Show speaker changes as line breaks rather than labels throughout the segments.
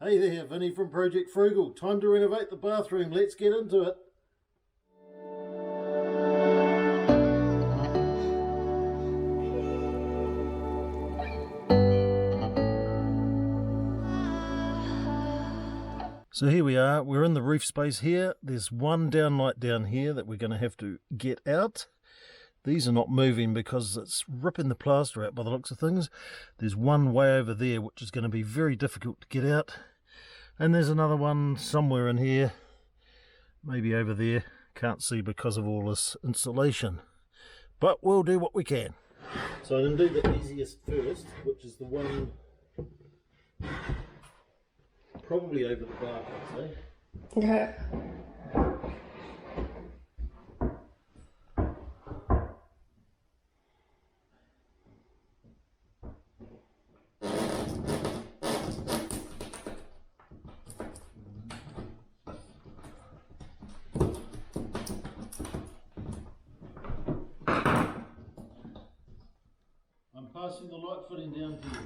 Hey there, Vinny from Project Frugal. Time to renovate the bathroom. Let's get into it. So here we are, we're in the roof space here. There's one downlight down here that we're going to have to get out. These are not moving because it's ripping the plaster out by the looks of things. There's one way over there which is going to be very difficult to get out. And there's another one somewhere in here, maybe over there. Can't see because of all this insulation. But we'll do what we can. So I'm going to do the easiest first, which is the one probably over the bar, I'd say.
Okay.
I'm passing the light fitting down to you.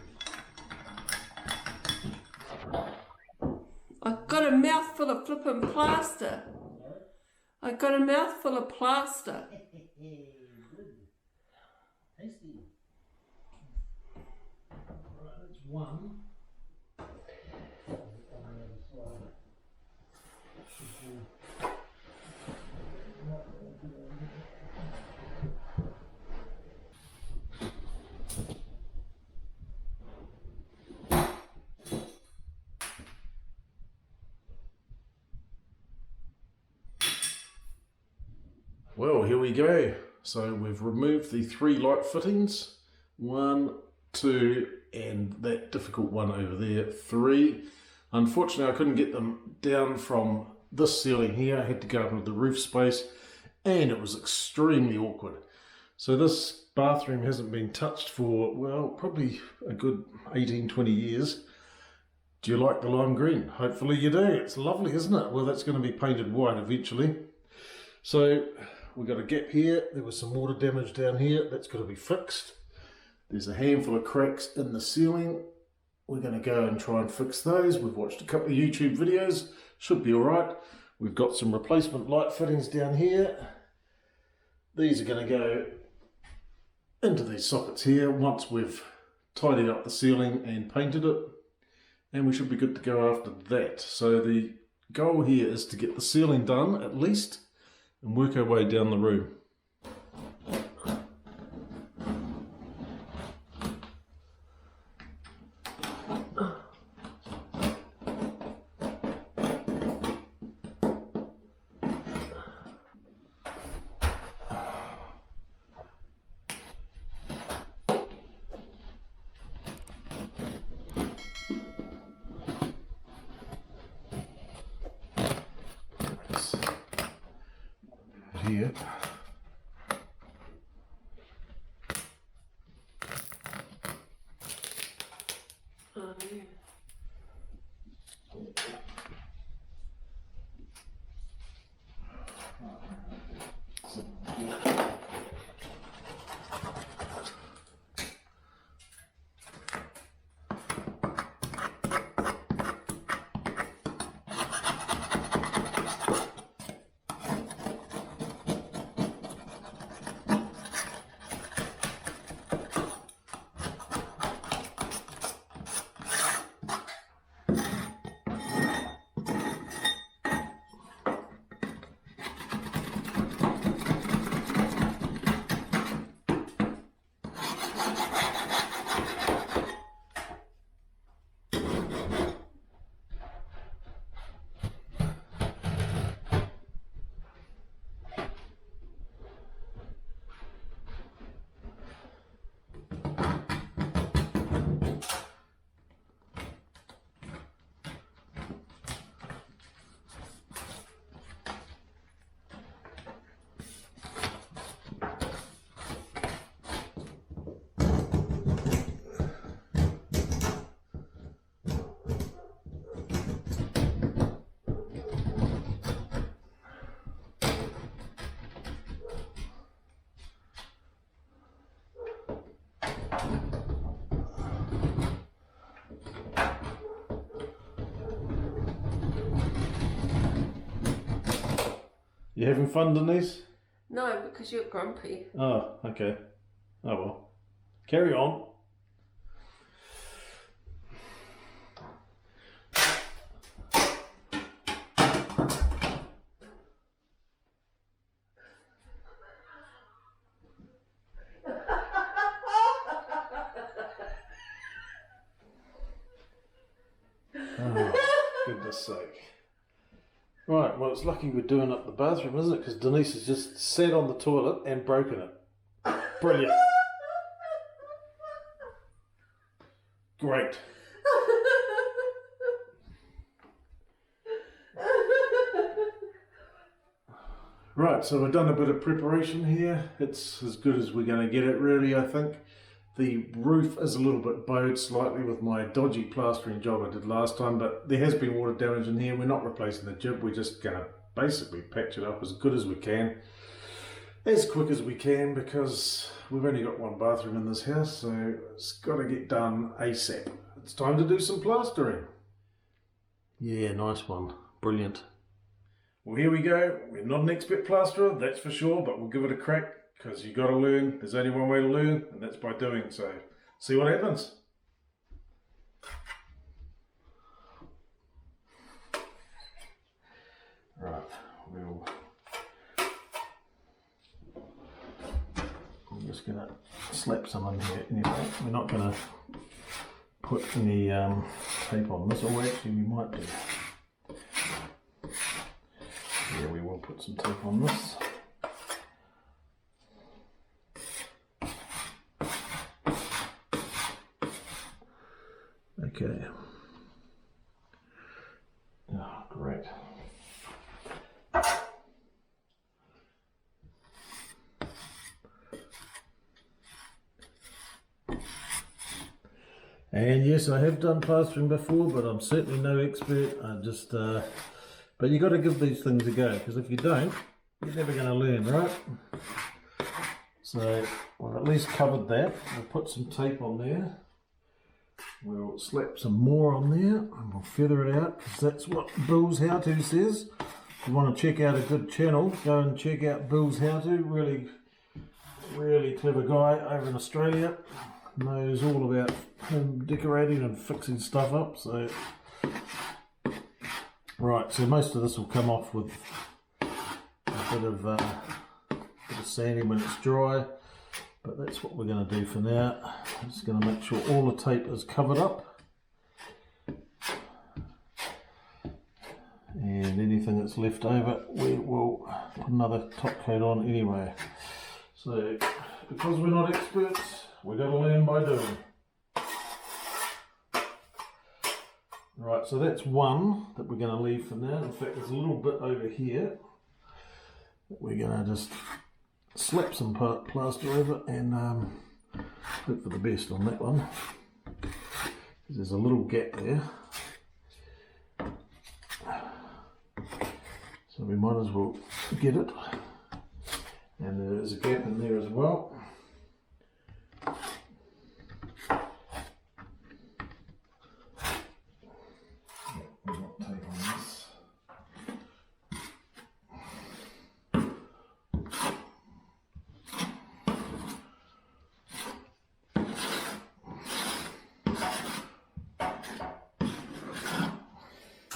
I've got a mouthful of flippin' plaster. I've got a mouthful of plaster.
Good. Tasty. Right, that's one.
Well, here we go. So we've removed the 3 light fittings. 1, 2, and that difficult one over there, 3. Unfortunately, I couldn't get them down from this ceiling here. I had to go up into the roof space, and it was extremely awkward. So this bathroom hasn't been touched for, well, probably a good 18, 20 years. Do you like the lime green? Hopefully you do. It's lovely, isn't it? Well, that's going to be painted white eventually. So we've got a gap here. There was some water damage down here. That's got to be fixed. There's a handful of cracks in the ceiling. We're going to go and try and fix those. We've watched a couple of YouTube videos. Should be all right. We've got some replacement light fittings down here. These are going to go into these sockets here once we've tidied up the ceiling and painted it. And we should be good to go after that. So the goal here is to get the ceiling done at least, and work our way down the room. Here.
Oh, yeah.
You having fun, Denise?
No, because you're grumpy.
Oh, okay. Oh well. Carry on. Oh, goodness sake. Right, well, it's lucky we're doing up the bathroom, isn't it? Because Denise has just sat on the toilet and broken it. Brilliant. Great. Right, so we've done a bit of preparation here. It's as good as we're going to get it, really, I think. The roof is a little bit bowed slightly with my dodgy plastering job I did last time, but there has been water damage in here. We're not replacing the jib, we're just going to basically patch it up as good as we can, as quick as we can, because we've only got one bathroom in this house, so it's got to get done ASAP. It's time to do some plastering. Yeah, nice one. Brilliant. Well, here we go. We're not an expert plasterer, that's for sure, but we'll give it a crack. Because you got to learn, there's only one way to learn, and that's by doing so. See what happens. Right, I'm just going to slap some in here anyway. We're not going to put any tape on this, or actually we might do. Yeah, we will put some tape on this. Okay. Oh, great. And yes, I have done plastering before, but I'm certainly no expert. I just, but you got to give these things a go, because if you don't, you're never going to learn, right? So we've at least covered that. We'll put some tape on there. We'll slap some more on there and we'll feather it out, because that's what Bill's How To says. If you want to check out a good channel, go and check out Bill's How To. Really clever guy over in Australia. Knows all about home decorating and fixing stuff up. So, right, so most of this will come off with a bit of sanding when it's dry. But that's what we're going to do for now. I'm just going to make sure all the tape is covered up. And anything that's left over, we will put another top coat on anyway. So, because we're not experts, we're going to learn by doing. Right, so that's one that we're going to leave for now. In fact, there's a little bit over here that we're going to just slap some plaster over and hope for the best on that one. There's a little gap there, so we might as well get it. And there's a gap in there as well.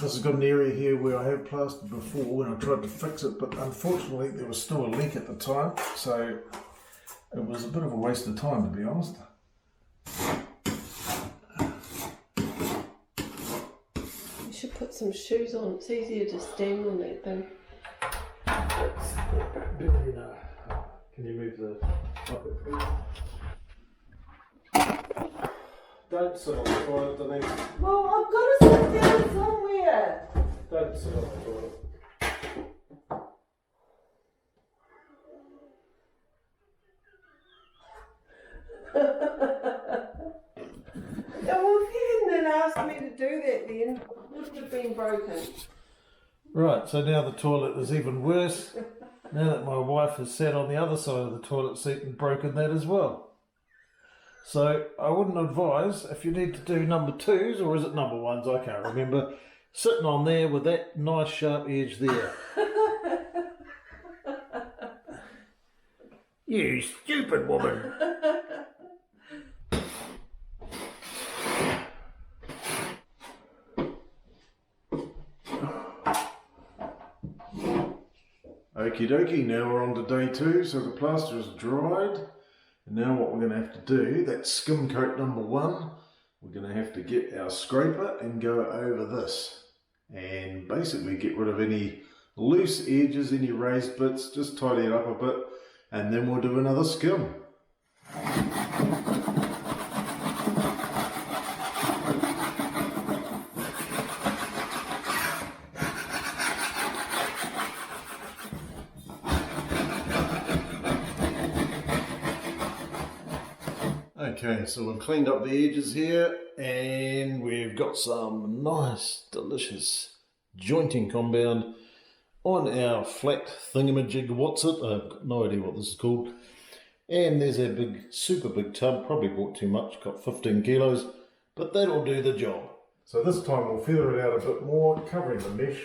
This has got an area here where I have plastered before when I tried to fix it, but unfortunately there was still a leak at the time, so it was a bit of a waste of time, to be honest.
You should put some shoes on, it's easier to stand on that thing.
Can you move the bucket, please? Don't sit on the toilet, Denise.
Well, I've got to sit down somewhere.
Don't sit on the toilet.
Yeah, well, if you hadn't asked me to do that then, it wouldn't have been broken.
Right, so now the toilet is even worse. Now that my wife has sat on the other side of the toilet seat and broken that as well. So I wouldn't advise, if you need to do number twos, or is it number ones, I can't remember, sitting on there with that nice sharp edge there. You stupid woman. Okie dokie, now we're on to day 2, so the plaster is dried. And now what we're going to have to do, that's skim coat number 1, we're going to have to get our scraper and go over this. And basically get rid of any loose edges, any raised bits, just tidy it up a bit, and then we'll do another skim. Okay, so we've cleaned up the edges here and we've got some nice, delicious jointing compound on our flat thingamajig. What's it? I've got no idea what this is called. And there's a big, super big tub, probably bought too much, got 15 kilos, but that'll do the job. So this time we'll feather it out a bit more, covering the mesh.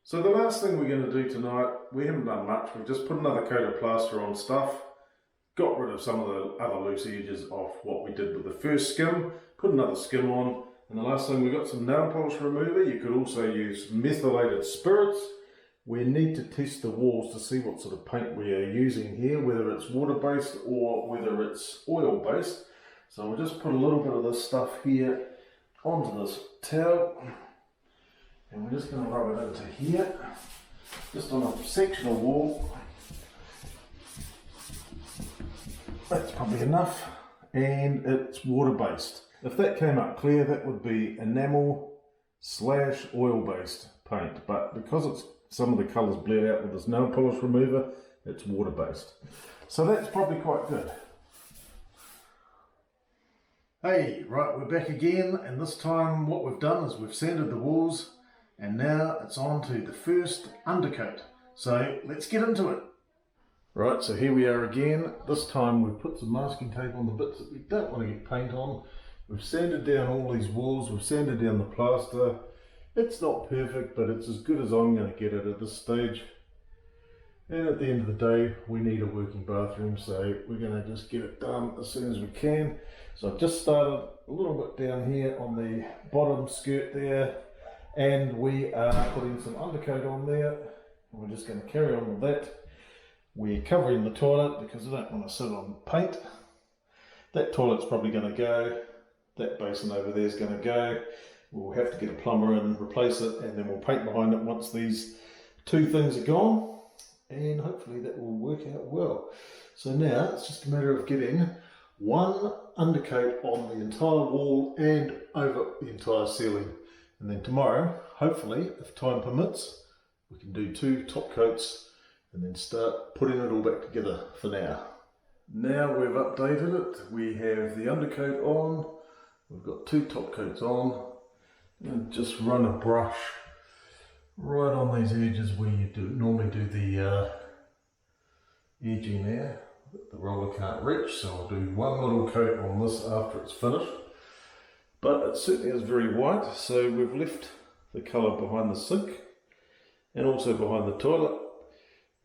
So the last thing we're going to do tonight, we haven't done much, we've just put another coat of plaster on stuff, got rid of some of the other loose edges off what we did with the first skim, put another skim on, and the last thing we got some nail polish remover. You could also use methylated spirits. We need to test the walls to see what sort of paint we are using here, whether it's water based or whether it's oil based. So we'll just put a little bit of this stuff here onto this towel. And we're just going to rub it into here, just on a sectional wall. That's probably enough, and it's water based. If that came up clear, that would be enamel / oil based paint, but because it's some of the colours bled out with this nail polish remover, it's water based. So that's probably quite good. Hey, right, we're back again, and this time what we've done is we've sanded the walls. And now it's on to the first undercoat. So let's get into it. Right, so here we are again. This time we've put some masking tape on the bits that we don't want to get paint on. We've sanded down all these walls, we've sanded down the plaster. It's not perfect, but it's as good as I'm going to get it at this stage. And at the end of the day, we need a working bathroom, so we're going to just get it done as soon as we can. So I've just started a little bit down here on the bottom skirt there. And we are putting some undercoat on there, and we're just going to carry on with that. We're covering the toilet because I don't want to sit on paint. That toilet's probably going to go, that basin over there is going to go. We'll have to get a plumber in, replace it, and then we'll paint behind it once these two things are gone, and hopefully that will work out well. So now it's just a matter of getting one undercoat on the entire wall and over the entire ceiling. And then tomorrow, hopefully, if time permits, we can do 2 top coats and then start putting it all back together for now. Now we've updated it, we have the undercoat on, we've got 2 top coats on, and just run a brush right on these edges where you normally do the edging there. The roller can't reach, so I'll do one little coat on this after it's finished. But it certainly is very white, so we've left the colour behind the sink and also behind the toilet,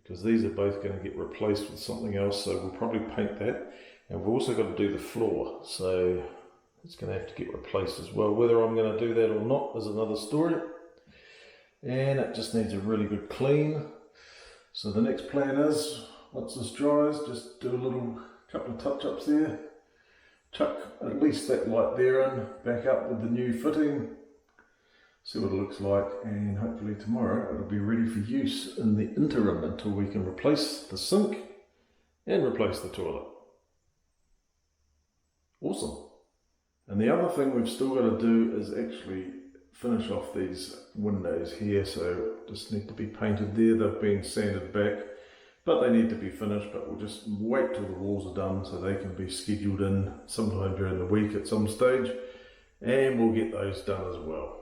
because these are both going to get replaced with something else, so we'll probably paint that. And we've also got to do the floor, so it's going to have to get replaced as well. Whether I'm going to do that or not is another story. And it just needs a really good clean. So the next plan is, once this dries, just do a couple of touch-ups there. Chuck at least that light there in, back up with the new fitting, see what it looks like, and hopefully tomorrow it'll be ready for use in the interim until we can replace the sink and replace the toilet. Awesome. And the other thing we've still got to do is actually finish off these windows here, so just need to be painted there. They've been sanded back, but they need to be finished, but we'll just wait till the walls are done so they can be scheduled in sometime during the week at some stage, and we'll get those done as well.